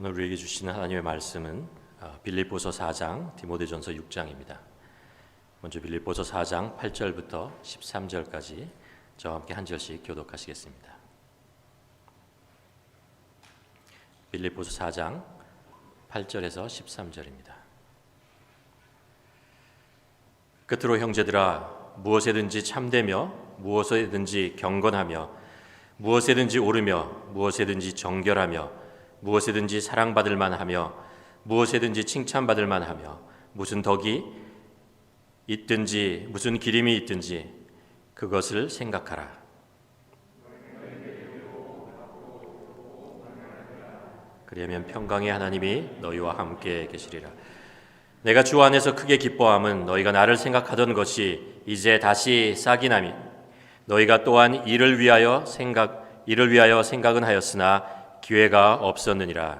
오늘 우리에게 주시는 하나님의 말씀은 빌립보서 4장, 디모데전서 6장입니다. 먼저 빌립보서 4장 8절부터 13절까지 저와 함께 한 절씩 교독하시겠습니다. 빌립보서 4장 8절에서 13절입니다. 끝으로 형제들아, 무엇에든지 참되며 무엇에든지 경건하며 무엇에든지 옳으며 무엇에든지 정결하며 무엇에든지 사랑받을 만하며 무엇에든지 칭찬받을 만하며 무슨 덕이 있든지 무슨 기림이 있든지 그것을 생각하라. 그리하면 평강의 하나님이 너희와 함께 계시리라. 내가 주 안에서 크게 기뻐함은 너희가 나를 생각하던 것이 이제 다시 싹이 나니 너희가 또한 이를 위하여 생각은 하였으나 기회가 없었느니라.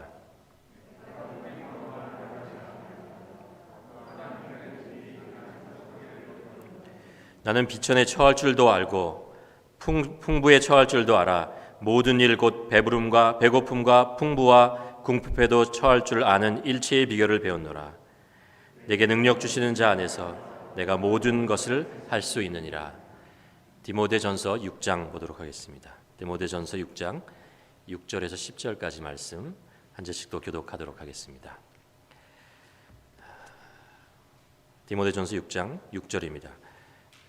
나는 비천에 처할 줄도 알고 풍부에 처할 줄도 알아. 모든 일 곧 배부름과 배고픔과 풍부와 궁핍에도 처할 줄 아는 일체의 비결을 배웠노라. 내게 능력 주시는 자 안에서 내가 모든 것을 할 수 있느니라. 디모데전서 6장 보도록 하겠습니다. 디모데전서 6장 6절에서 10절까지 말씀 한 절씩 또 교독하도록 하겠습니다. 디모데전서 6장 6절입니다.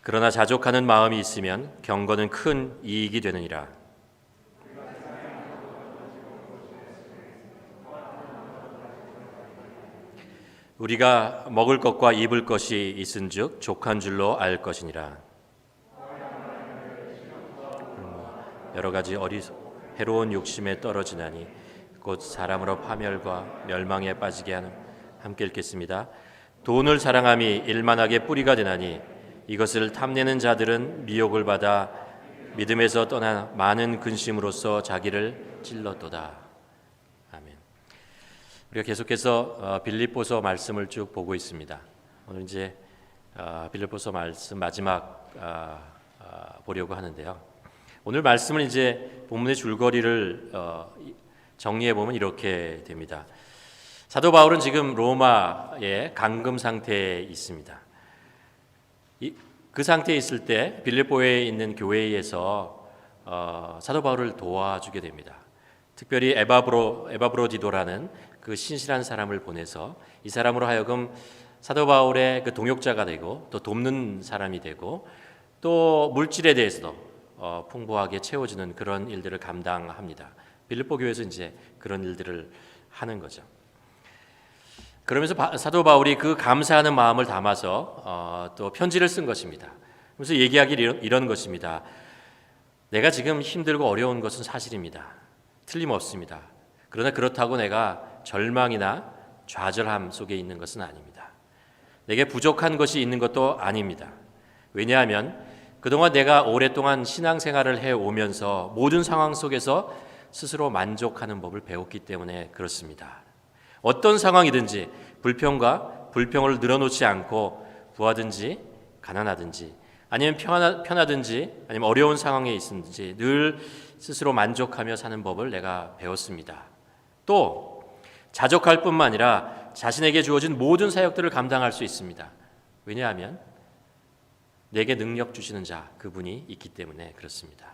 그러나 자족하는 마음이 있으면 경건은 큰 이익이 되느니라. 우리가 먹을 것과 입을 것이 있은즉 족한 줄로 알 것이니라. 여러 가지 해로운 욕심에 떨어지나니 곧 사람으로 파멸과 멸망에 빠지게 하는. 함께 읽겠습니다. 돈을 사랑함이 일만하게 뿌리가 되나니 이것을 탐내는 자들은 미혹을 받아 믿음에서 떠나 많은 근심으로써 자기를 찔렀도다. 아멘. 우리가 계속해서 빌립보서 말씀을 쭉 보고 있습니다. 오늘 이제 빌립보서 말씀 마지막 보려고 하는데요. 오늘 말씀은 이제 본문의 줄거리를 정리해 보면 이렇게 됩니다. 사도 바울은 지금 로마의 감금 상태에 있습니다. 그 상태에 있을 때 빌립보에 있는 교회에서 사도 바울을 도와주게 됩니다. 특별히 에바브로디도라는 그 신실한 사람을 보내서 이 사람으로 하여금 사도 바울의 그 동역자가 되고 또 돕는 사람이 되고 또 물질에 대해서도 풍부하게 채워주는 그런 일들을 감당합니다. 빌립보 교회에서 이제 그런 일들을 하는 거죠. 그러면서 사도 바울이 그 감사하는 마음을 담아서 또 편지를 쓴 것입니다. 그래서 얘기하기 이런 것입니다. 내가 지금 힘들고 어려운 것은 사실입니다. 틀림없습니다. 그러나 그렇다고 내가 절망이나 좌절함 속에 있는 것은 아닙니다. 내게 부족한 것이 있는 것도 아닙니다. 왜냐하면 그동안 내가 오랫동안 신앙생활을 해오면서 모든 상황 속에서 스스로 만족하는 법을 배웠기 때문에 그렇습니다. 어떤 상황이든지 불평과 불평을 늘어놓지 않고 부하든지 가난하든지 아니면 편하든지 아니면 어려운 상황에 있든지 늘 스스로 만족하며 사는 법을 내가 배웠습니다. 또 자족할 뿐만 아니라 자신에게 주어진 모든 사역들을 감당할 수 있습니다. 왜냐하면 내게 능력 주시는 자 그분이 있기 때문에 그렇습니다.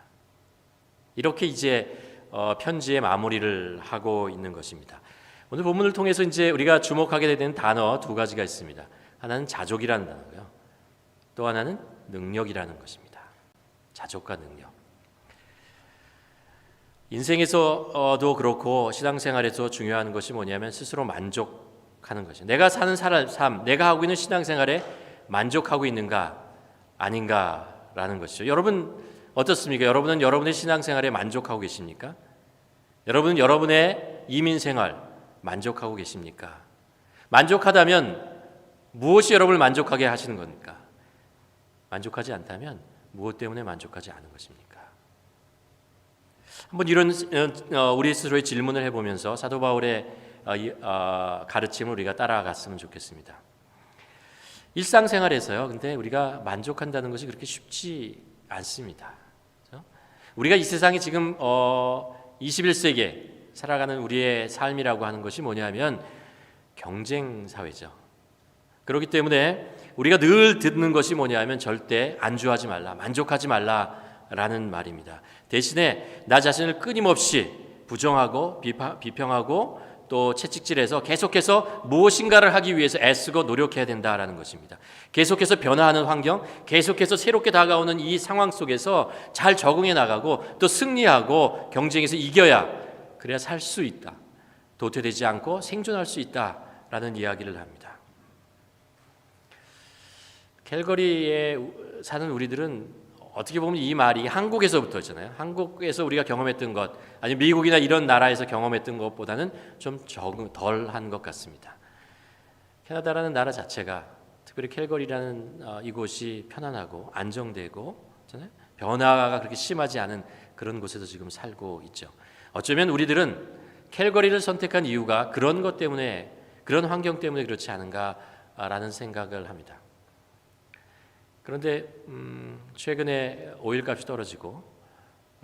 이렇게 이제 편지의 마무리를 하고 있는 것입니다. 오늘 본문을 통해서 이제 우리가 주목하게 되는 단어 두 가지가 있습니다. 하나는 자족이라는 단어고요. 또 하나는 능력이라는 것입니다. 자족과 능력. 인생에서도 그렇고 신앙생활에서 중요한 것이 뭐냐면 스스로 만족하는 것이죠. 내가 사는 삶, 내가 하고 있는 신앙생활에 만족하고 있는가 아닌가라는 것이죠. 여러분 어떻습니까? 여러분은 여러분의 신앙생활에 만족하고 계십니까? 여러분은 여러분의 이민생활 만족하고 계십니까? 만족하다면 무엇이 여러분을 만족하게 하시는 겁니까? 만족하지 않다면 무엇 때문에 만족하지 않은 것입니까? 한번 이런 우리 스스로의 질문을 해보면서 사도 바울의 가르침을 우리가 따라갔으면 좋겠습니다. 일상생활에서요. 근데 우리가 만족한다는 것이 그렇게 쉽지 않습니다. 그렇죠? 우리가 이 세상에 지금 21세기에 살아가는 우리의 삶이라고 하는 것이 뭐냐면 경쟁 사회죠. 그렇기 때문에 우리가 늘 듣는 것이 뭐냐면 절대 안주하지 말라, 만족하지 말라라는 말입니다. 대신에 나 자신을 끊임없이 부정하고 비평하고 또 채찍질해서 계속해서 무엇인가를 하기 위해서 애쓰고 노력해야 된다라는 것입니다. 계속해서 변화하는 환경, 계속해서 새롭게 다가오는 이 상황 속에서 잘 적응해 나가고 또 승리하고 경쟁에서 이겨야 그래야 살 수 있다. 도태되지 않고 생존할 수 있다라는 이야기를 합니다. 캘거리에 사는 우리들은 어떻게 보면 이 말이 한국에서부터잖아요. 한국에서 우리가 경험했던 것, 아니면 미국이나 이런 나라에서 경험했던 것보다는 좀 덜한 것 같습니다. 캐나다라는 나라 자체가, 특별히 캘거리라는 이곳이 편안하고 안정되고 변화가 그렇게 심하지 않은 그런 곳에서 지금 살고 있죠. 어쩌면 우리들은 캘거리를 선택한 이유가 그런 것 때문에, 그런 환경 때문에 그렇지 않은가라는 생각을 합니다. 그런데 최근에 오일값이 떨어지고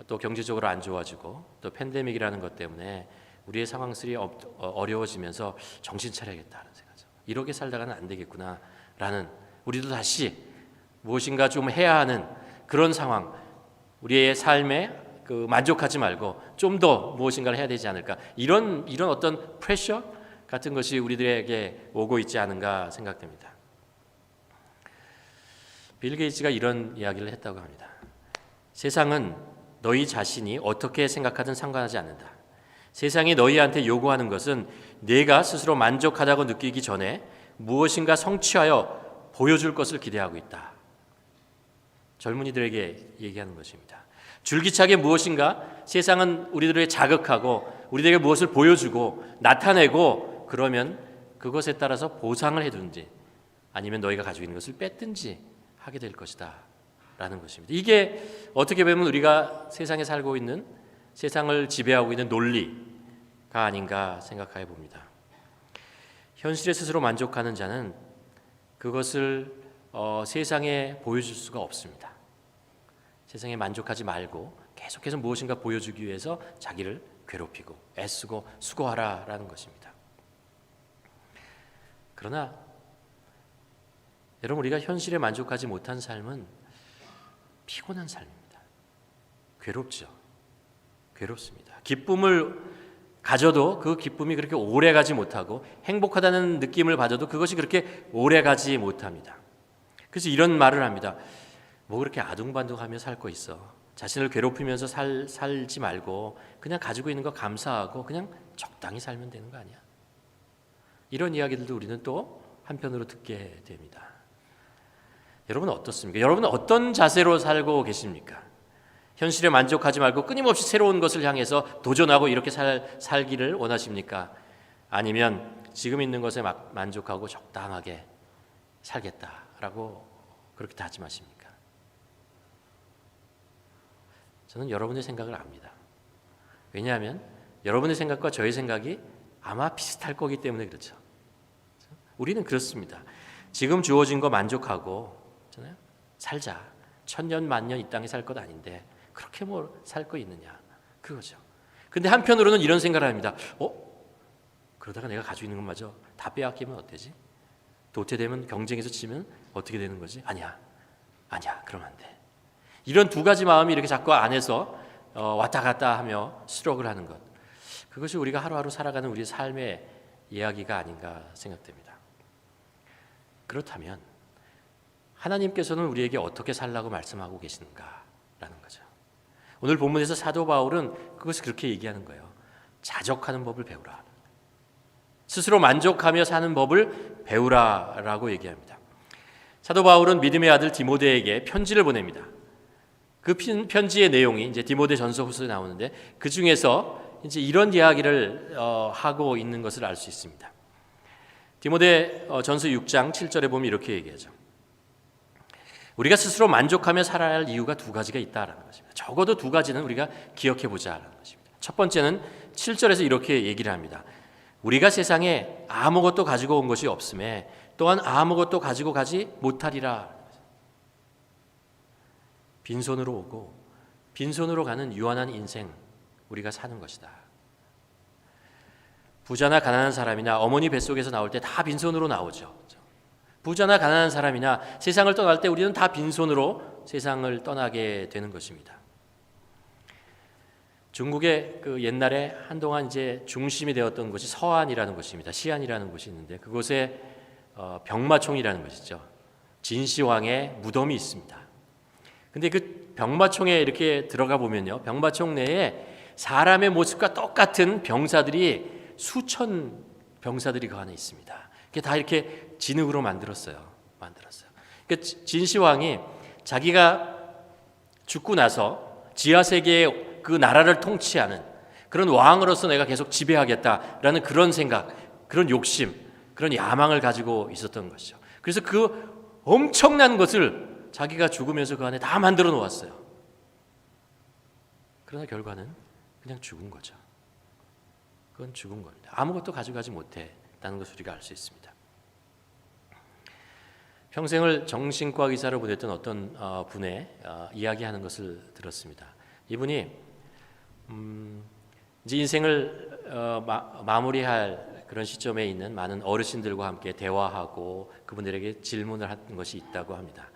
또 경제적으로 안 좋아지고 또 팬데믹이라는 것 때문에 우리의 상황들이 어려워지면서 정신 차려야겠다는 생각이죠. 이렇게 살다가는 안 되겠구나라는, 우리도 다시 무엇인가 좀 해야 하는 그런 상황, 우리의 삶에 만족하지 말고 좀 더 무엇인가를 해야 되지 않을까, 이런 어떤 프레셔 같은 것이 우리들에게 오고 있지 않은가 생각됩니다. 빌 게이츠가 이런 이야기를 했다고 합니다. 세상은 너희 자신이 어떻게 생각하든 상관하지 않는다. 세상이 너희한테 요구하는 것은 내가 스스로 만족하다고 느끼기 전에 무엇인가 성취하여 보여줄 것을 기대하고 있다. 젊은이들에게 얘기하는 것입니다. 줄기차게 무엇인가 세상은 우리들을 자극하고 우리들에게 무엇을 보여주고 나타내고, 그러면 그것에 따라서 보상을 해두든지 아니면 너희가 가지고 있는 것을 뺐든지 하게 될 것이다 라는 것입니다. 이게 어떻게 보면 우리가 세상에 살고 있는, 세상을 지배하고 있는 논리가 아닌가 생각해 봅니다. 현실에 스스로 만족하는 자는 그것을 세상에 보여줄 수가 없습니다. 세상에 만족하지 말고 계속해서 무엇인가 보여주기 위해서 자기를 괴롭히고 애쓰고 수고하라라는 것입니다. 그러나 여러분, 우리가 현실에 만족하지 못한 삶은 피곤한 삶입니다. 괴롭죠. 괴롭습니다. 기쁨을 가져도 그 기쁨이 그렇게 오래 가지 못하고, 행복하다는 느낌을 받아도 그것이 그렇게 오래 가지 못합니다. 그래서 이런 말을 합니다. 뭐 그렇게 아둥바둥하며 살 거 있어. 자신을 괴롭히면서 살지 말고 그냥 가지고 있는 거 감사하고 그냥 적당히 살면 되는 거 아니야. 이런 이야기들도 우리는 또 한편으로 듣게 됩니다. 여러분은 어떻습니까? 여러분은 어떤 자세로 살고 계십니까? 현실에 만족하지 말고 끊임없이 새로운 것을 향해서 도전하고 이렇게 살기를 원하십니까? 아니면 지금 있는 것에 만족하고 적당하게 살겠다라고 그렇게 다짐하십니까? 저는 여러분의 생각을 압니다. 왜냐하면 여러분의 생각과 저의 생각이 아마 비슷할 거기 때문에 그렇죠. 우리는 그렇습니다. 지금 주어진 거 만족하고 살자. 천년 만년 이 땅에 살 것 아닌데 그렇게 뭐 살 거 있느냐, 그거죠. 근데 한편으로는 이런 생각을 합니다. 그러다가 내가 가지고 있는 것마저 다 빼앗기면 어때지? 도태되면, 경쟁에서 지면 어떻게 되는 거지? 아니야, 그러면 안 돼. 이런 두 가지 마음이 이렇게 자꾸 안에서 왔다 갔다 하며 수력을 하는 것, 그것이 우리가 하루하루 살아가는 우리 삶의 이야기가 아닌가 생각됩니다. 그렇다면 하나님께서는 우리에게 어떻게 살라고 말씀하고 계시는가라는 거죠. 오늘 본문에서 사도 바울은 그것을 그렇게 얘기하는 거예요. 자족하는 법을 배우라. 스스로 만족하며 사는 법을 배우라라고 얘기합니다. 사도 바울은 믿음의 아들 디모데에게 편지를 보냅니다. 그 편지의 내용이 이제 디모데 전서 후서에 나오는데, 그 중에서 이제 이런 이야기를 하고 있는 것을 알 수 있습니다. 디모데 전서 6장 7절에 보면 이렇게 얘기하죠. 우리가 스스로 만족하며 살아야 할 이유가 두 가지가 있다라는 것입니다. 적어도 두 가지는 우리가 기억해 보자라는 것입니다. 첫 번째는 7절에서 이렇게 얘기를 합니다. 우리가 세상에 아무것도 가지고 온 것이 없음에 또한 아무것도 가지고 가지 못하리라. 빈손으로 오고 빈손으로 가는 유한한 인생, 우리가 사는 것이다. 부자나 가난한 사람이나 어머니 뱃속에서 나올 때 다 빈손으로 나오죠. 부자나 가난한 사람이나 세상을 떠날 때 우리는 다 빈손으로 세상을 떠나게 되는 것입니다. 중국의 그 옛날에 한동안 이제 중심이 되었던 곳이 서안이라는 곳입니다. 시안이라는 곳이 있는데 그곳에 병마총이라는 것이죠. 진시황의 무덤이 있습니다. 근데 그 병마총에 이렇게 들어가 보면요, 병마총 내에 사람의 모습과 똑같은 병사들이 수천 병사들이 그 안에 있습니다. 그게 다 이렇게 진흙으로 만들었어요. 그러니까 진시황이 자기가 죽고 나서 지하 세계의 그 나라를 통치하는 그런 왕으로서 내가 계속 지배하겠다라는 그런 생각, 그런 욕심, 그런 야망을 가지고 있었던 것이죠. 그래서 그 엄청난 것을 자기가 죽으면서 그 안에 다 만들어 놓았어요. 그러나 결과는 그냥 죽은 거죠. 그건 죽은 겁니다. 아무것도 가져가지 못했다는 것을 우리가 알 수 있습니다. 평생을 정신과 의사로 보냈던 어떤 분의 이야기하는 것을 들었습니다. 이분이 이제 인생을 마무리할 그런 시점에 있는 많은 어르신들과 함께 대화하고 그분들에게 질문을 한 것이 있다고 합니다.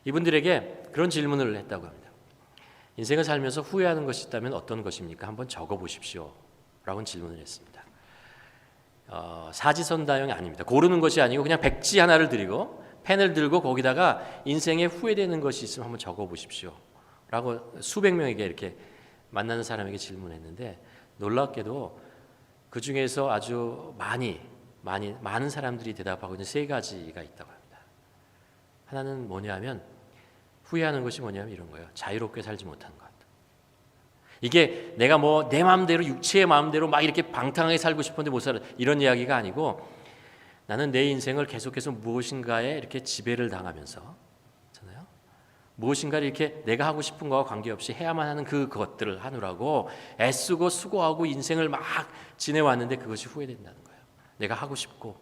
이분들에게 그런 질문을 했다고 합니다. 인생을 살면서 후회하는 것이 있다면 어떤 것입니까? 한번 적어보십시오 라고 질문을 했습니다. 사지선다형이 아닙니다. 고르는 것이 아니고 그냥 백지 하나를 드리고 펜을 들고 거기다가 인생에 후회되는 것이 있으면 한번 적어보십시오 라고 수백 명에게 이렇게 만나는 사람에게 질문했는데 놀랍게도 그 중에서 아주 많은 사람들이 대답하고 있는 세 가지가 있다고 합니다. 하나는 뭐냐면 후회하는 것이 뭐냐면 이런 거예요. 자유롭게 살지 못한 것. 이게 내가 뭐 내 마음대로 육체의 마음대로 막 이렇게 방탕하게 살고 싶은데 못 살아 이런 이야기가 아니고 나는 내 인생을 계속해서 무엇인가에 이렇게 지배를 당하면서 무엇인가를 이렇게 내가 하고 싶은 거와 관계없이 해야만 하는 그것들을 하느라고 애쓰고 수고하고 인생을 막 지내왔는데 그것이 후회된다는 거예요. 내가 하고 싶고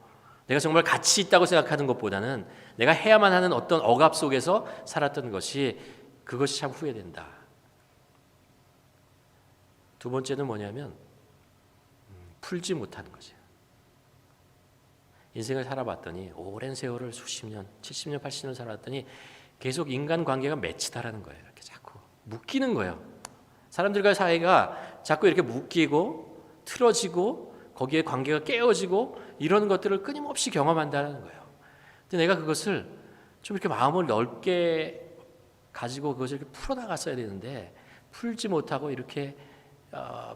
내가 정말 가치 있다고 생각하는 것보다는 내가 해야만 하는 어떤 억압 속에서 살았던 것이 그것이 참 후회된다. 두 번째는 뭐냐면 풀지 못하는 거죠. 인생을 살아봤더니 오랜 세월을 수십 년, 70년, 80년 살았더니 계속 인간관계가 맺히다라는 거예요. 이렇게 자꾸 묶이는 거예요. 사람들과의 사이가 자꾸 이렇게 묶이고 틀어지고 거기에 관계가 깨어지고 이런 것들을 끊임없이 경험한다는 거예요. 근데 내가 그것을 좀 이렇게 마음을 넓게 가지고 그것을 이렇게 풀어나갔어야 되는데 풀지 못하고 이렇게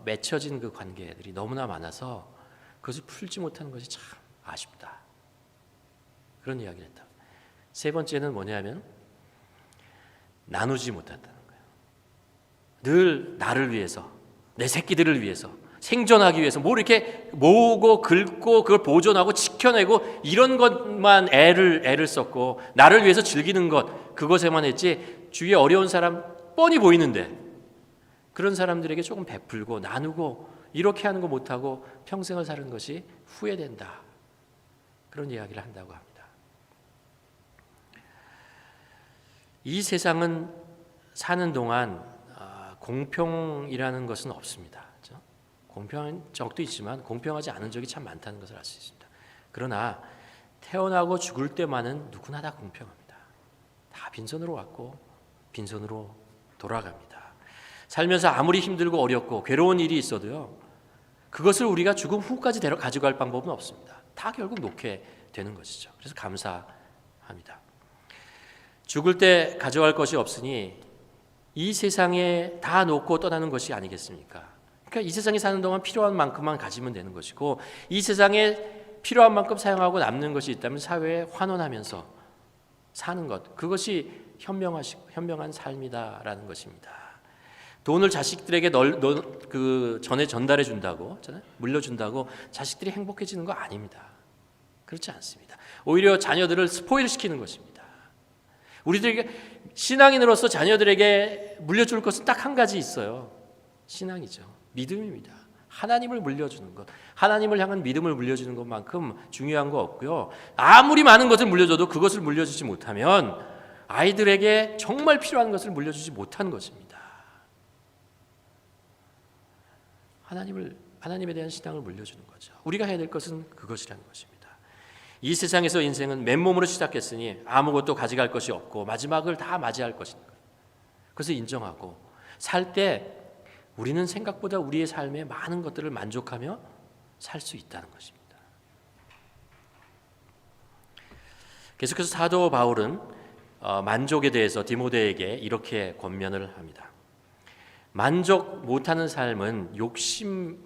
맺혀진 그 관계들이 너무나 많아서 그것을 풀지 못하는 것이 참 아쉽다. 그런 이야기를 했다. 세 번째는 뭐냐면 나누지 못한다는 거예요. 늘 나를 위해서, 내 새끼들을 위해서, 생존하기 위해서 뭘 이렇게 모으고 긁고 그걸 보존하고 지켜내고 이런 것만 애를 썼고 나를 위해서 즐기는 것 그것에만 했지 주위에 어려운 사람 뻔히 보이는데 그런 사람들에게 조금 베풀고 나누고 이렇게 하는 거 못하고 평생을 사는 것이 후회된다. 그런 이야기를 한다고 합니다. 이 세상은 사는 동안 공평이라는 것은 없습니다. 그렇죠? 공평한 적도 있지만 공평하지 않은 적이 참 많다는 것을 알 수 있습니다. 그러나 태어나고 죽을 때만은 누구나 다 공평합니다. 다 빈손으로 왔고 빈손으로 돌아갑니다. 살면서 아무리 힘들고 어렵고 괴로운 일이 있어도요. 그것을 우리가 죽음 후까지 가져갈 방법은 없습니다. 다 결국 놓게 되는 것이죠. 그래서 감사합니다. 죽을 때 가져갈 것이 없으니 이 세상에 다 놓고 떠나는 것이 아니겠습니까? 그러니까 이 세상에 사는 동안 필요한 만큼만 가지면 되는 것이고 이 세상에 필요한 만큼 사용하고 남는 것이 있다면 사회에 환원하면서 사는 것 그것이 현명한 삶이다라는 것입니다. 돈을 자식들에게 전에 전달해 준다고 물려준다고 자식들이 행복해지는 거 아닙니다. 그렇지 않습니다. 오히려 자녀들을 스포일 시키는 것입니다. 우리들에게 신앙인으로서 자녀들에게 물려줄 것은 딱 한 가지 있어요. 신앙이죠. 믿음입니다. 하나님을 물려주는 것, 하나님을 향한 믿음을 물려주는 것만큼 중요한 거 없고요. 아무리 많은 것을 물려줘도 그것을 물려주지 못하면 아이들에게 정말 필요한 것을 물려주지 못한 것입니다. 하나님을 하나님에 대한 신앙을 물려주는 거죠. 우리가 해야 될 것은 그것이라는 것입니다. 이 세상에서 인생은 맨몸으로 시작했으니 아무것도 가져갈 것이 없고 마지막을 다 맞이할 것입니다. 그것을 인정하고 살 때 우리는 생각보다 우리의 삶에 많은 것들을 만족하며 살 수 있다는 것입니다. 계속해서 사도 바울은 만족에 대해서 디모데에게 이렇게 권면을 합니다. 만족 못하는 삶은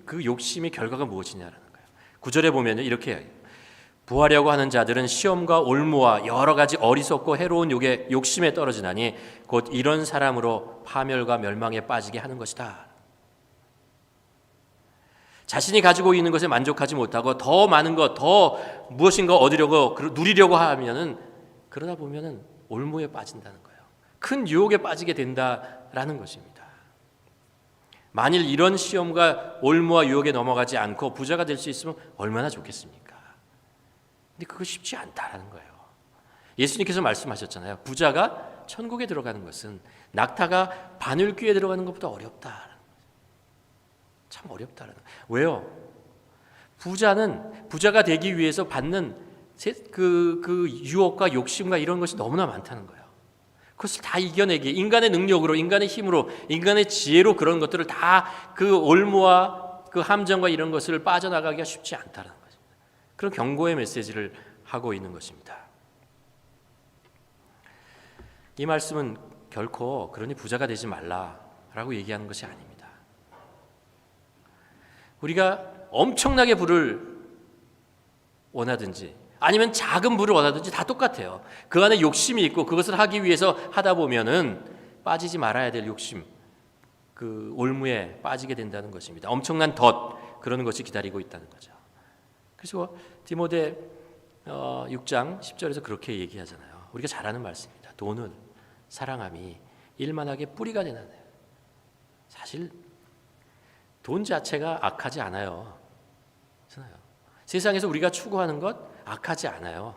그 욕심의 결과가 무엇이냐라는 거예요. 9절에 보면 이렇게 해요. 부하려고 하는 자들은 시험과 올무와 여러 가지 어리석고 해로운 욕심에 떨어지나니 곧 이런 사람으로 파멸과 멸망에 빠지게 하는 것이다. 자신이 가지고 있는 것에 만족하지 못하고 더 많은 것, 더 무엇인가 얻으려고 누리려고 하면은 그러다 보면은 올무에 빠진다는 거예요. 큰 유혹에 빠지게 된다라는 것입니다. 만일 이런 시험과 올무와 유혹에 넘어가지 않고 부자가 될 수 있으면 얼마나 좋겠습니까? 근데 그거 쉽지 않다라는 거예요. 예수님께서 말씀하셨잖아요. 부자가 천국에 들어가는 것은 낙타가 바늘귀에 들어가는 것보다 어렵다. 참 어렵다라는 거예요. 왜요? 부자가 되기 위해서 받는 그 유혹과 욕심과 이런 것이 너무나 많다는 거예요. 그것을 다 이겨내기, 인간의 능력으로, 인간의 힘으로, 인간의 지혜로 그런 것들을 다 그 올무와 그 함정과 이런 것을 빠져나가기가 쉽지 않다는 거예요. 그런 경고의 메시지를 하고 있는 것입니다. 이 말씀은 결코 그러니 부자가 되지 말라라고 얘기하는 것이 아닙니다. 우리가 엄청나게 부를 원하든지 아니면 작은 부를 원하든지 다 똑같아요. 그 안에 욕심이 있고 그것을 하기 위해서 하다 보면은 빠지지 말아야 될 욕심, 그 올무에 빠지게 된다는 것입니다. 엄청난 덫, 그런 것이 기다리고 있다는 거죠. 그래서 디모데 6장 10절에서 그렇게 얘기하잖아요. 우리가 잘 아는 말씀입니다. 돈은 사랑함이 일만하게 뿌리가 되는. 사실 돈 자체가 악하지 않아요. 세상에서 우리가 추구하는 것 악하지 않아요.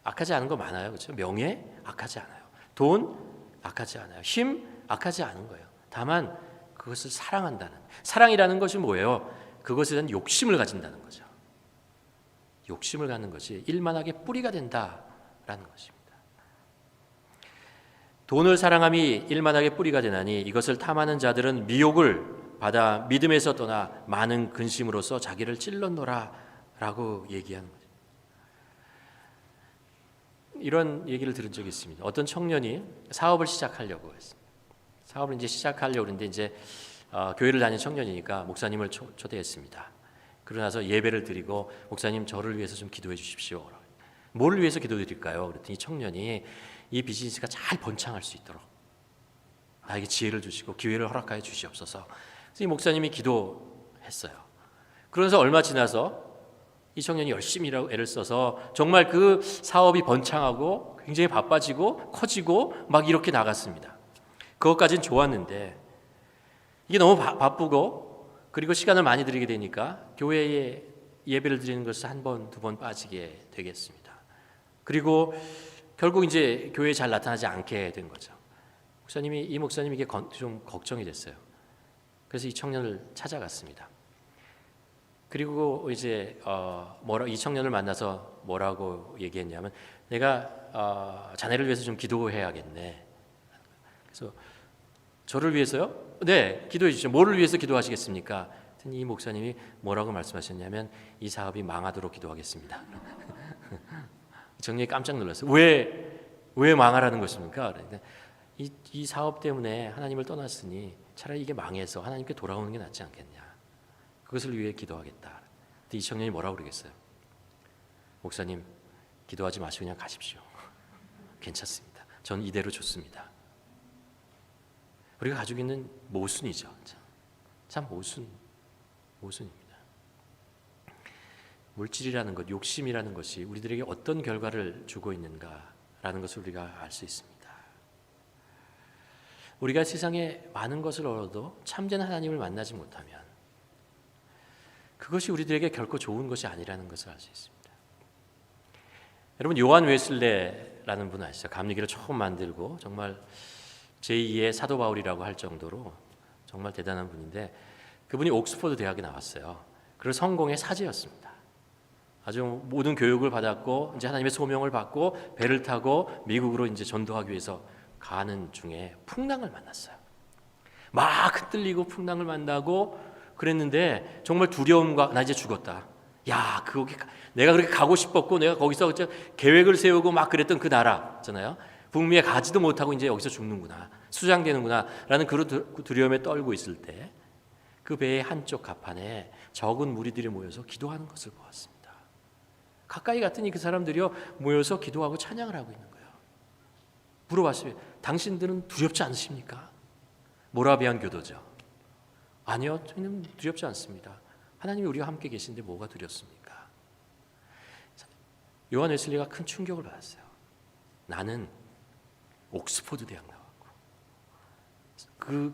악하지 않은 거 많아요. 그렇죠? 명예 악하지 않아요. 돈 악하지 않아요. 힘 악하지 않은 거예요. 다만 그것을 사랑한다는, 사랑이라는 것이 뭐예요? 그것에 대한 욕심을 가진다는 거죠. 욕심을 갖는 것이 일만하게 뿌리가 된다라는 것입니다. 돈을 사랑함이 일만하게 뿌리가 되나니 이것을 탐하는 자들은 미혹을 받아 믿음에서 떠나 많은 근심으로써 자기를 찔렀노라라고 얘기하는 거죠. 이런 얘기를 들은 적이 있습니다. 어떤 청년이 사업을 시작하려고 했습니다. 사업을 이제 시작하려고 했는데 이제 교회를 다니는 청년이니까 목사님을 초대했습니다. 그러고 나서 예배를 드리고 목사님 저를 위해서 좀 기도해 주십시오. 뭘 위해서 기도드릴까요? 그랬더니 청년이 이 비즈니스가 잘 번창할 수 있도록 나에게 지혜를 주시고 기회를 허락하여 주시옵소서. 그래서 이 목사님이 기도했어요. 그러면서 얼마 지나서 이 청년이 열심히 애를 써서 정말 그 사업이 번창하고 굉장히 바빠지고 커지고 막 이렇게 나갔습니다. 그것까지는 좋았는데 이게 너무 바쁘고 그리고 시간을 많이 들이게 되니까 교회에 예배를 드리는 것을 한 번, 두 번 빠지게 되겠습니다. 그리고 결국 이제 교회에 잘 나타나지 않게 된 거죠. 이 목사님이 좀 걱정이 됐어요. 그래서 이 청년을 찾아갔습니다. 그리고 이제 이 청년을 만나서 뭐라고 얘기했냐면 내가 자네를 위해서 좀 기도해야겠네. 그래서 저를 위해서요? 네, 기도해 주시죠. 뭐를 위해서 기도하시겠습니까? 이 목사님이 뭐라고 말씀하셨냐면 이 사업이 망하도록 기도하겠습니다. 정말 깜짝 놀랐어요. 왜 망하라는 것입니까? 이 사업 때문에 하나님을 떠났으니 차라리 이게 망해서 하나님께 돌아오는 게 낫지 않겠냐. 그것을 위해 기도하겠다. 근데 이 청년이 뭐라고 그러겠어요? 목사님, 기도하지 마시고 그냥 가십시오. 괜찮습니다. 전 이대로 좋습니다. 우리가 가지고 있는 모순이죠. 참 모순입니다. 물질이라는 것, 욕심이라는 것이 우리들에게 어떤 결과를 주고 있는가라는 것을 우리가 알 수 있습니다. 우리가 세상에 많은 것을 얻어도 참된 하나님을 만나지 못하면 그것이 우리들에게 결코 좋은 것이 아니라는 것을 알 수 있습니다. 여러분 요한 웨슬레라는 분 아시죠? 감리교를 처음 만들고 정말 제2의 사도 바울이라고 할 정도로 정말 대단한 분인데 그분이 옥스퍼드 대학에 나왔어요. 그리고 성공의 사제였습니다. 아주 모든 교육을 받았고 이제 하나님의 소명을 받고 배를 타고 미국으로 이제 전도하기 위해서 가는 중에 풍랑을 만났어요. 막 흔들리고 풍랑을 만나고 그랬는데 정말 두려움과 나 이제 죽었다. 야, 거기 내가 그렇게 가고 싶었고 내가 거기서 계획을 세우고 막 그랬던 그 나라 있잖아요. 북미에 가지도 못하고 이제 여기서 죽는구나, 수장되는구나라는 그런 두려움에 떨고 있을 때 그 배의 한쪽 갑판에 적은 무리들이 모여서 기도하는 것을 보았습니다. 가까이 갔더니 그 사람들이요 모여서 기도하고 찬양을 하고 있는 거예요. 물어봤어요. 당신들은 두렵지 않으십니까? 모라비안 교도죠. 아니요, 저희는 두렵지 않습니다. 하나님이 우리와 함께 계신데 뭐가 두렵습니까? 요한 웨슬리가 큰 충격을 받았어요. 나는 옥스퍼드 대학 나왔고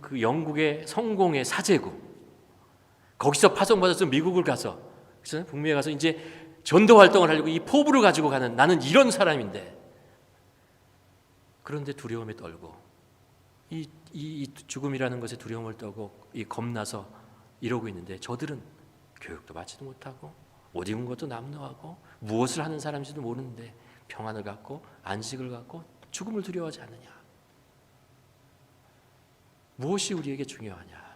그 영국의 성공의 사제고 거기서 파송받아서 미국을 가서 북미에 가서 이제 전도 활동을 하려고 이 포부를 가지고 가는 나는 이런 사람인데, 그런데 두려움에 떨고 이 죽음이라는 것에 두려움을 떨고 이 겁나서 이러고 있는데 저들은 교육도 받지도 못하고 옷 입은 것도 남루하고 무엇을 하는 사람인지도 모르는데 평안을 갖고 안식을 갖고 죽음을 두려워하지 않느냐. 무엇이 우리에게 중요하냐.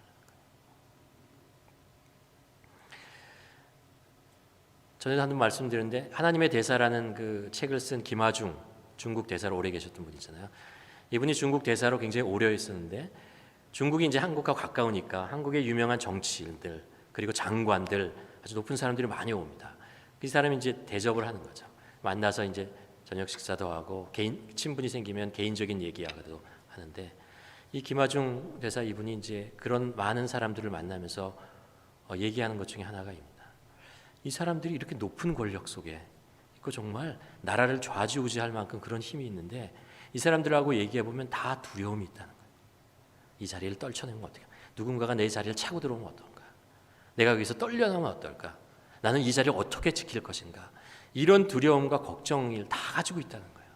전에 한번 말씀드렸는데 하나님의 대사라는 그 책을 쓴 김하중, 중국 대사로 오래 계셨던 분 있잖아요. 이분이 중국 대사로 굉장히 오래 있었는데 중국이 이제 한국과 가까우니까 한국의 유명한 정치인들 그리고 장관들 아주 높은 사람들이 많이 옵니다. 그 사람이 이제 대접을 하는 거죠. 만나서 이제 저녁 식사도 하고 개인 친분이 생기면 개인적인 얘기하고도 하는데 이 김하중 대사 이분이 이제 그런 많은 사람들을 만나면서 얘기하는 것 중에 하나가입니다. 이 사람들이 이렇게 높은 권력 속에 있고 정말 나라를 좌지우지할 만큼 그런 힘이 있는데 이 사람들하고 얘기해 보면 다 두려움이 있다는 거예요. 이 자리를 떨쳐내면 어떨까? 누군가가 내 자리를 차고 들어오면 어떨까? 내가 여기서 떨려나면 어떨까? 나는 이 자리를 어떻게 지킬 것인가? 이런 두려움과 걱정을 다 가지고 있다는 거예요.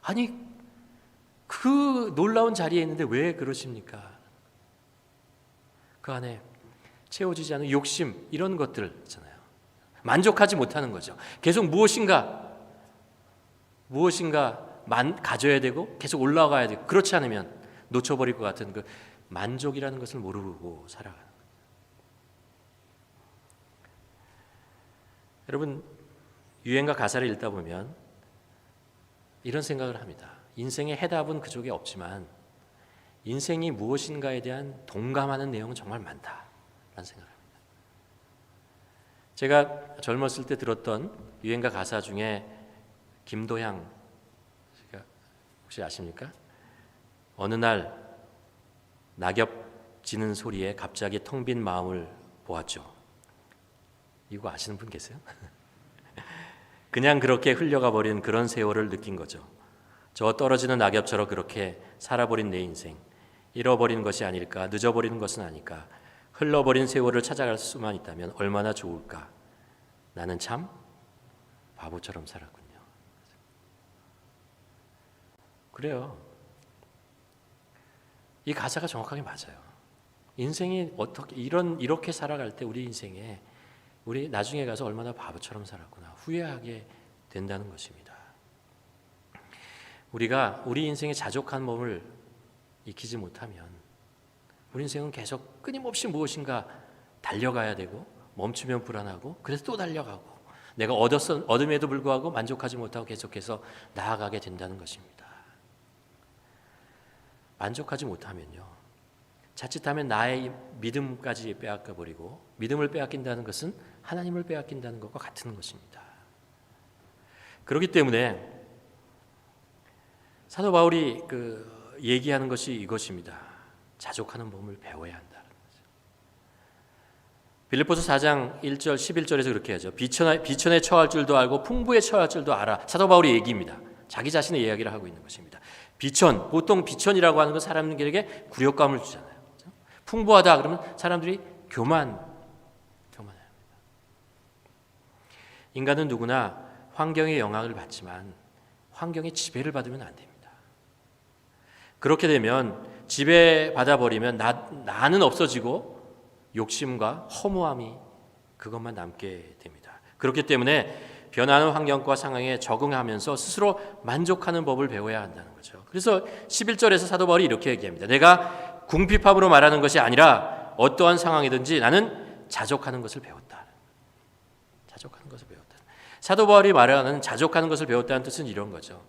아니 그 놀라운 자리에 있는데 왜 그러십니까? 그 안에 채워지지 않은 욕심 이런 것들 있잖아요. 만족하지 못하는 거죠. 계속 무엇인가 가져야 되고 계속 올라가야 되고 그렇지 않으면 놓쳐버릴 것 같은 그 만족이라는 것을 모르고 살아가는 거예요. 여러분 유행가 가사를 읽다 보면 이런 생각을 합니다. 인생의 해답은 그쪽에 없지만 인생이 무엇인가에 대한 동감하는 내용은 정말 많다라는 생각을 합니다. 제가 젊었을 때 들었던 유행가 가사 중에 김도향 혹시 아십니까? 어느 날 낙엽 지는 소리에 갑자기 텅 빈 마음을 보았죠. 이거 아시는 분 계세요? 그냥 그렇게 흘려가 버린 그런 세월을 느낀 거죠. 저 떨어지는 낙엽처럼 그렇게 살아버린 내 인생, 잃어버린 것이 아닐까, 늦어버리는 것은 아닐까, 흘러버린 세월을 찾아갈 수만 있다면 얼마나 좋을까. 나는 참 바보처럼 살았군요. 그래요. 이 가사가 정확하게 맞아요. 인생이 어떻게 이렇게 살아갈 때 우리 인생에 우리 나중에 가서 얼마나 바보처럼 살았구나 후회하게 된다는 것입니다. 우리가 우리 인생의 자족한 몸을 익히지 못하면 우리 인생은 계속 끊임없이 무엇인가 달려가야 되고 멈추면 불안하고 그래서 또 달려가고 내가 얻음에도 불구하고 만족하지 못하고 계속해서 나아가게 된다는 것입니다. 만족하지 못하면요 자칫하면 나의 믿음까지 빼앗겨 버리고 믿음을 빼앗긴다는 것은 하나님을 빼앗긴다는 것과 같은 것입니다. 그렇기 때문에 사도 바울이 얘기하는 것이 이것입니다. 자족하는 몸을 배워야 한다는 거죠. 빌립보서 4장 1절 11절에서 그렇게 하죠. 비천에 처할 줄도 알고 풍부에 처할 줄도 알아. 사도 바울이 얘기입니다. 자기 자신의 이야기를 하고 있는 것입니다. 보통 비천이라고 하는 건 사람들에게 굴욕감을 주잖아요. 그렇죠? 풍부하다 그러면 사람들이 교만해야 합니다. 인간은 누구나 환경의 영향을 받지만 환경의 지배를 받으면 안 됩니다. 그렇게 되면 지배받아 버리면 나는 없어지고 욕심과 허무함이 그것만 남게 됩니다. 그렇기 때문에 변하는 환경과 상황에 적응하면서 스스로 만족하는 법을 배워야 한다는 거죠. 그래서 11절에서 사도 바울이 이렇게 얘기합니다. 내가 궁핍함으로 말하는 것이 아니라 어떠한 상황이든지 나는 자족하는 것을 배웠다. 자족하는 것을 배웠다. 사도 바울이 말하는 자족하는 것을 배웠다는 뜻은 이런 거죠.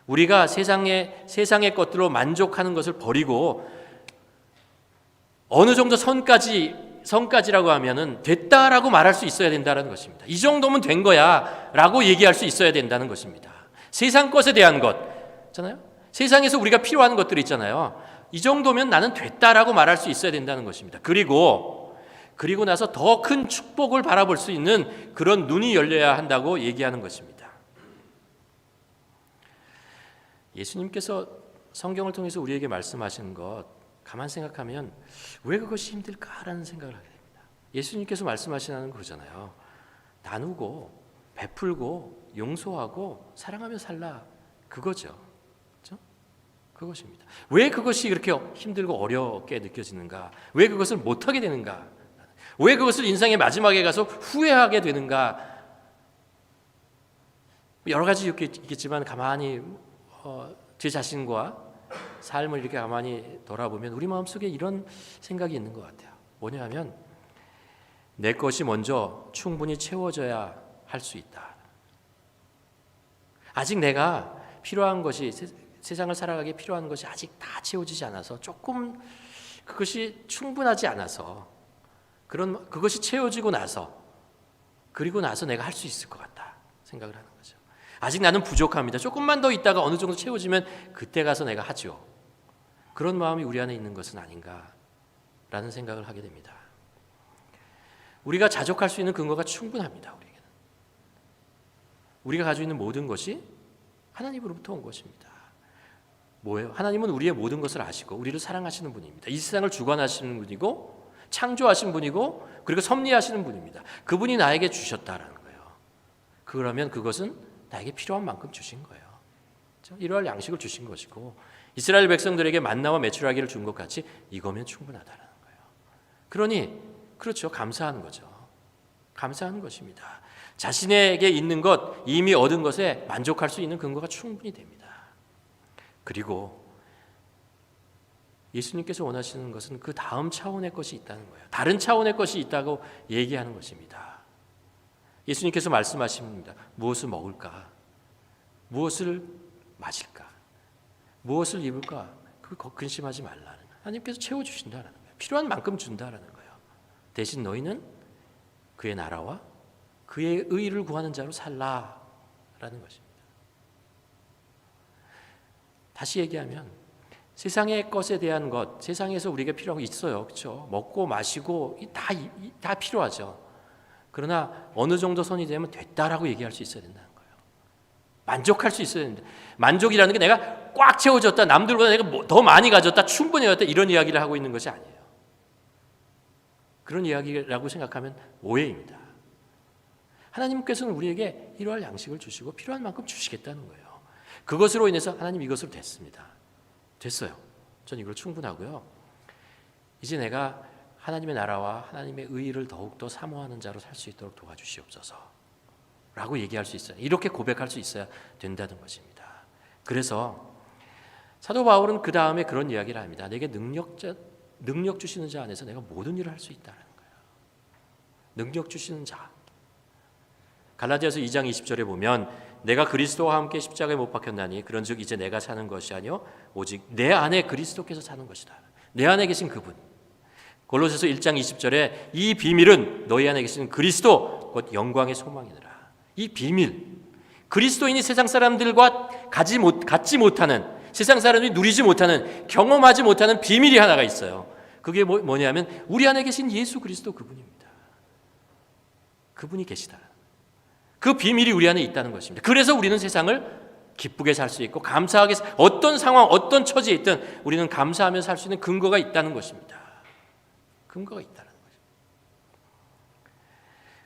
우리가 세상의 것들로 만족하는 것을 버리고 어느 정도 선까지라고 하면은 됐다라고 말할 수 있어야 된다는 것입니다. 이 정도면 된 거야라고 얘기할 수 있어야 된다는 것입니다. 세상 것에 대한 것 있잖아요. 세상에서 우리가 필요한 것들이 있잖아요. 이 정도면 나는 됐다라고 말할 수 있어야 된다는 것입니다. 그리고 나서 더 큰 축복을 바라볼 수 있는 그런 눈이 열려야 한다고 얘기하는 것입니다. 예수님께서 성경을 통해서 우리에게 말씀하시는 것 가만 생각하면 왜 그것이 힘들까라는 생각을 하게 됩니다. 예수님께서 말씀하시는 거잖아요. 나누고 베풀고 용서하고 사랑하며 살라, 그거죠. 그렇죠? 그것입니다. 왜 그것이 그렇게 힘들고 어렵게 느껴지는가? 왜 그것을 못하게 되는가? 왜 그것을 인생의 마지막에 가서 후회하게 되는가? 여러 가지 있겠지만 가만히 제 자신과 삶을 이렇게 가만히 돌아보면 우리 마음속에 이런 생각이 있는 것 같아요. 뭐냐면 내 것이 먼저 충분히 채워져야 할 수 있다. 아직 내가 필요한 것이, 세상을 살아가기에 필요한 것이 아직 다 채워지지 않아서, 조금 그것이 충분하지 않아서, 그것이 채워지고 나서, 그리고 나서 내가 할 수 있을 것 같다 생각을 하는 거죠. 아직 나는 부족합니다. 조금만 더 있다가 어느 정도 채워지면 그때 가서 내가 하죠. 그런 마음이 우리 안에 있는 것은 아닌가라는 생각을 하게 됩니다. 우리가 자족할 수 있는 근거가 충분합니다. 우리에게는. 우리가 가지고 있는 모든 것이 하나님으로부터 온 것입니다. 뭐예요? 하나님은 우리의 모든 것을 아시고 우리를 사랑하시는 분입니다. 이 세상을 주관하시는 분이고 창조하신 분이고 그리고 섭리하시는 분입니다. 그분이 나에게 주셨다라는 거예요. 그러면 그것은 나에게 필요한 만큼 주신 거예요. 일용할 양식을 주신 것이고 이스라엘 백성들에게 만나와 메추라기를 준 것 같이 이거면 충분하다라는 거예요. 그러니 그렇죠. 감사하는 거죠. 감사하는 것입니다. 자신에게 있는 것, 이미 얻은 것에 만족할 수 있는 근거가 충분히 됩니다. 그리고 예수님께서 원하시는 것은 그 다음 차원의 것이 있다는 거예요. 다른 차원의 것이 있다고 얘기하는 것입니다. 예수님께서 말씀하십니다. 무엇을 먹을까? 무엇을 마실까? 무엇을 입을까? 그거 근심하지 말라는 거예요. 하나님께서 채워주신다는 거예요. 필요한 만큼 준다는 거예요. 대신 너희는 그의 나라와 그의 의를 구하는 자로 살라라는 것입니다. 다시 얘기하면 세상의 것에 대한 것, 세상에서 우리가 필요한 거 있어요. 그렇죠? 먹고 마시고 다 필요하죠. 그러나 어느 정도 선이 되면 됐다라고 얘기할 수 있어야 된다는 거예요. 만족할 수 있어야 된다. 만족이라는 게 내가 꽉 채워졌다, 남들보다 내가 더 많이 가졌다, 충분히 가졌다 이런 이야기를 하고 있는 것이 아니에요. 그런 이야기라고 생각하면 오해입니다. 하나님께서는 우리에게 일용할 양식을 주시고 필요한 만큼 주시겠다는 거예요. 그것으로 인해서 하나님 이것으로 됐습니다. 됐어요. 전 이걸 충분하고요. 이제 내가 하나님의 나라와 하나님의 의의를 더욱더 사모하는 자로 살 수 있도록 도와주시옵소서 라고 얘기할 수 있어요. 이렇게 고백할 수 있어야 된다는 것입니다. 그래서 사도 바울은 그 다음에 그런 이야기를 합니다. 내게 능력 주시는 자 안에서 내가 모든 일을 할 수 있다는 거예요. 능력 주시는 자. 갈라디아서 2장 20절에 보면 내가 그리스도와 함께 십자가에 못 박혔나니 그런즉 이제 내가 사는 것이 아니요 오직 내 안에 그리스도께서 사는 것이다. 내 안에 계신 그분. 골로새서 1장 20절에 이 비밀은 너희 안에 계신 그리스도 곧 영광의 소망이니라. 이 비밀, 그리스도인이 세상 사람들과 갖지 못하는, 세상 사람들이 누리지 못하는, 경험하지 못하는 비밀이 하나가 있어요. 그게 뭐냐면 우리 안에 계신 예수 그리스도 그분입니다. 그분이 계시다. 그 비밀이 우리 안에 있다는 것입니다. 그래서 우리는 세상을 기쁘게 살 수 있고 감사하게, 어떤 상황, 어떤 처지에 있든 우리는 감사하며 살 수 있는 근거가 있다는 것입니다. 근거가 있다는 것입니다.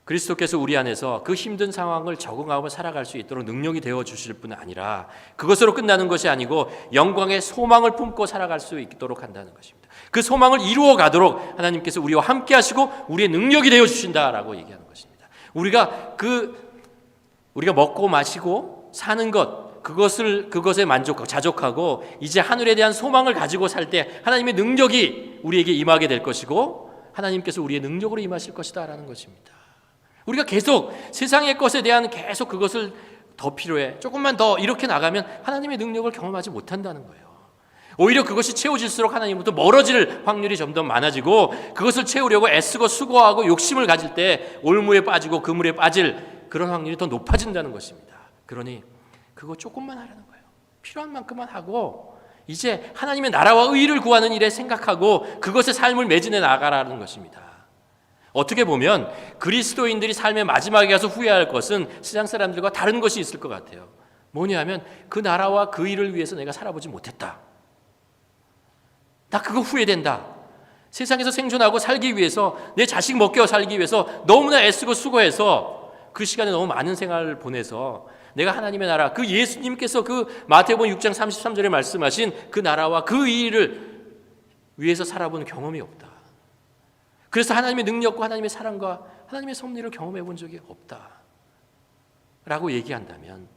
그리스도께서 우리 안에서 그 힘든 상황을 적응하고 살아갈 수 있도록 능력이 되어 주실 뿐 아니라 그것으로 끝나는 것이 아니고 영광의 소망을 품고 살아갈 수 있도록 한다는 것입니다. 그 소망을 이루어 가도록 하나님께서 우리와 함께 하시고 우리의 능력이 되어 주신다라고 얘기하는 것입니다. 우리가 먹고 마시고 사는 것, 그것에 만족하고 자족하고 이제 하늘에 대한 소망을 가지고 살 때 하나님의 능력이 우리에게 임하게 될 것이고 하나님께서 우리의 능력으로 임하실 것이다라는 것입니다. 우리가 계속 세상의 것에 대한 계속 그것을 더 필요해, 조금만 더 이렇게 나가면 하나님의 능력을 경험하지 못한다는 거예요. 오히려 그것이 채워질수록 하나님부터 멀어질 확률이 점점 많아지고 그것을 채우려고 애쓰고 수고하고 욕심을 가질 때 올무에 빠지고 그물에 빠질 그런 확률이 더 높아진다는 것입니다. 그러니 그거 조금만 하라는 거예요. 필요한 만큼만 하고 이제 하나님의 나라와 의를 구하는 일에 생각하고 그것의 삶을 매진해 나가라는 것입니다. 어떻게 보면 그리스도인들이 삶의 마지막에 가서 후회할 것은 세상 사람들과 다른 것이 있을 것 같아요. 뭐냐면 그 나라와 그 일을 위해서 내가 살아보지 못했다. 나 그거 후회된다. 세상에서 생존하고 살기 위해서 내 자식 먹여 살기 위해서 너무나 애쓰고 수고해서 그 시간에 너무 많은 생활을 보내서 내가 하나님의 나라, 그 예수님께서 그 마태복음 6장 33절에 말씀하신 그 나라와 그 일을 위해서 살아본 경험이 없다. 그래서 하나님의 능력과 하나님의 사랑과 하나님의 섭리를 경험해 본 적이 없다 라고 얘기한다면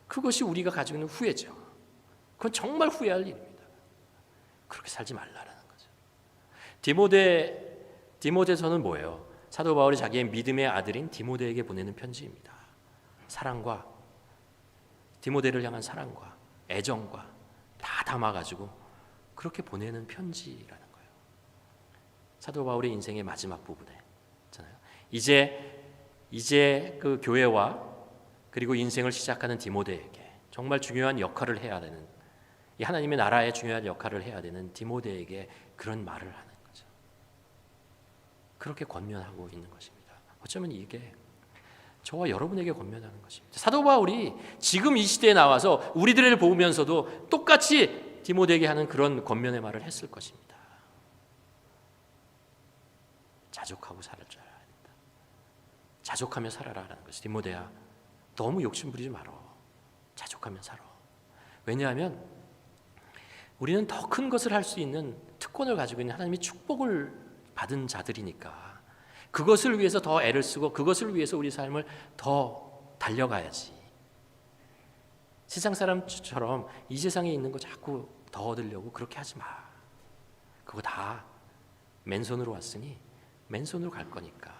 그것이 우리가 가지고 있는 후회죠. 그건 정말 후회할 일입니다. 그렇게 살지 말라라는 거죠. 디모데서는 뭐예요? 사도 바울이 자기의 믿음의 아들인 디모데에게 보내는 편지입니다. 사랑과 디모데를 향한 사랑과 애정과 다 담아가지고 그렇게 보내는 편지라는 거예요. 사도 바울의 인생의 마지막 부분에 있잖아요. 이제 그 교회와 그리고 인생을 시작하는 디모데에게 정말 중요한 역할을 해야 되는, 이 하나님의 나라의 중요한 역할을 해야 되는 디모데에게 그런 말을 하는 거죠. 그렇게 권면하고 있는 것입니다. 어쩌면 이게 저와 여러분에게 권면하는 것입니다. 사도 바울이 지금 이 시대에 나와서 우리들을 보면서도 똑같이 디모데에게 하는 그런 권면의 말을 했을 것입니다. 자족하고 살을 줄 알아야 된다. 자족하며 살아라라는 것이, 디모데야 너무 욕심 부리지 말어. 자족하며 살아. 왜냐하면 우리는 더 큰 것을 할 수 있는 특권을 가지고 있는 하나님의 축복을 받은 자들이니까 그것을 위해서 더 애를 쓰고 그것을 위해서 우리 삶을 더 달려가야지. 세상 사람처럼 이 세상에 있는 거 자꾸 더 얻으려고 그렇게 하지 마. 그거 다 맨손으로 왔으니 맨손으로 갈 거니까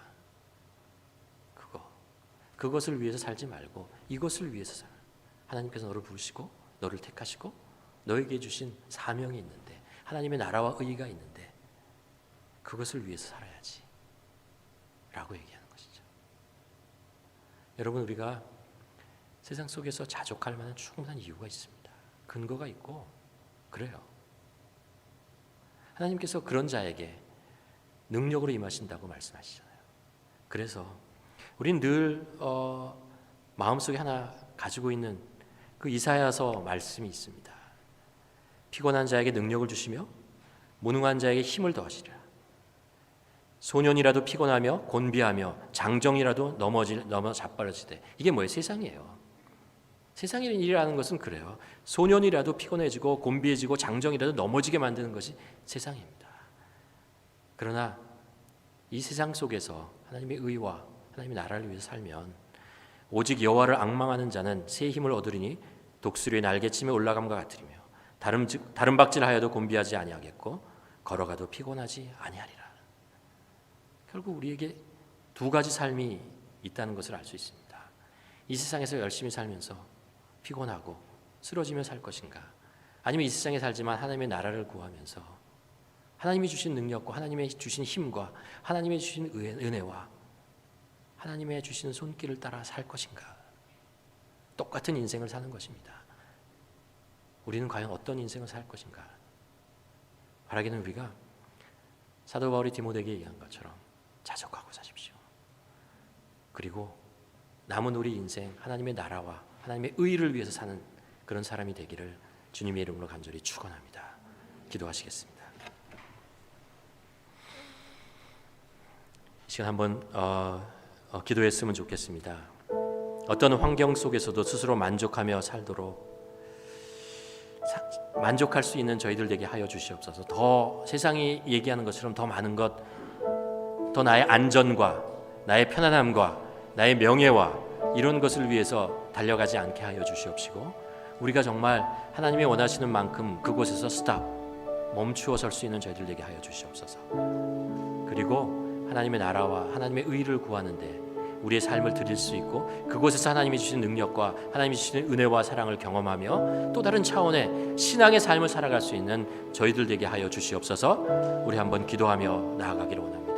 그것을 위해서 살지 말고 이것을 위해서 살아. 하나님께서 너를 부르시고 너를 택하시고 너에게 주신 사명이 있는데, 하나님의 나라와 의의가 있는데 그것을 위해서 살아야지 라고 얘기하는 것이죠. 여러분, 우리가 세상 속에서 자족할 만한 충분한 이유가 있습니다. 근거가 있고 그래요. 하나님께서 그런 자에게 능력으로 임하신다고 말씀하시잖아요. 그래서 우린 늘 마음속에 하나 가지고 있는 그 이사야서 말씀이 있습니다. 피곤한 자에게 능력을 주시며 무능한 자에게 힘을 더하시리라. 소년이라도 피곤하며 곤비하며 장정이라도 넘어 자빠르지되. 이게 뭐예요? 세상이에요. 세상의 일이라는 것은 그래요. 소년이라도 피곤해지고 곤비해지고 장정이라도 넘어지게 만드는 것이 세상입니다. 그러나 이 세상 속에서 하나님의 의와 하나님의 나라를 위해서 살면 오직 여호와를 앙망하는 자는 새 힘을 얻으리니 독수리의 날개침에 올라감과 같으리며 다른 박질하여도 곤비하지 아니하겠고 걸어가도 피곤하지 아니하리라. 결국 우리에게 두 가지 삶이 있다는 것을 알 수 있습니다. 이 세상에서 열심히 살면서 피곤하고 쓰러지며 살 것인가, 아니면 이 세상에 살지만 하나님의 나라를 구하면서 하나님이 주신 능력과 하나님의 주신 힘과 하나님의 주신 은혜와 하나님의 주신 손길을 따라 살 것인가. 똑같은 인생을 사는 것입니다. 우리는 과연 어떤 인생을 살 것인가. 바라기는 우리가 사도 바울이 디모데에게 얘기한 것처럼 자족하고 사십시오. 그리고 남은 우리 인생 하나님의 나라와 하나님의 의를 위해서 사는 그런 사람이 되기를 주님의 이름으로 간절히 축원합니다. 기도하시겠습니다. 이 시간 한번 기도했으면 좋겠습니다. 어떤 환경 속에서도 스스로 만족하며 살도록 만족할 수 있는 저희들 되게 하여 주시옵소서. 더 세상이 얘기하는 것처럼 더 많은 것, 더 나의 안전과 나의 편안함과 나의 명예와 이런 것을 위해서 달려가지 않게 하여 주시옵시고, 우리가 정말 하나님이 원하시는 만큼 그곳에서 스탑, 멈추어 설 수 있는 저희들 되게 하여 주시옵소서. 그리고 하나님의 나라와 하나님의 의를 구하는데 우리의 삶을 드릴 수 있고, 그곳에서 하나님이 주신 능력과 하나님이 주신 은혜와 사랑을 경험하며 또 다른 차원의 신앙의 삶을 살아갈 수 있는 저희들 되게 하여 주시옵소서. 우리 한번 기도하며 나아가기를 원합니다.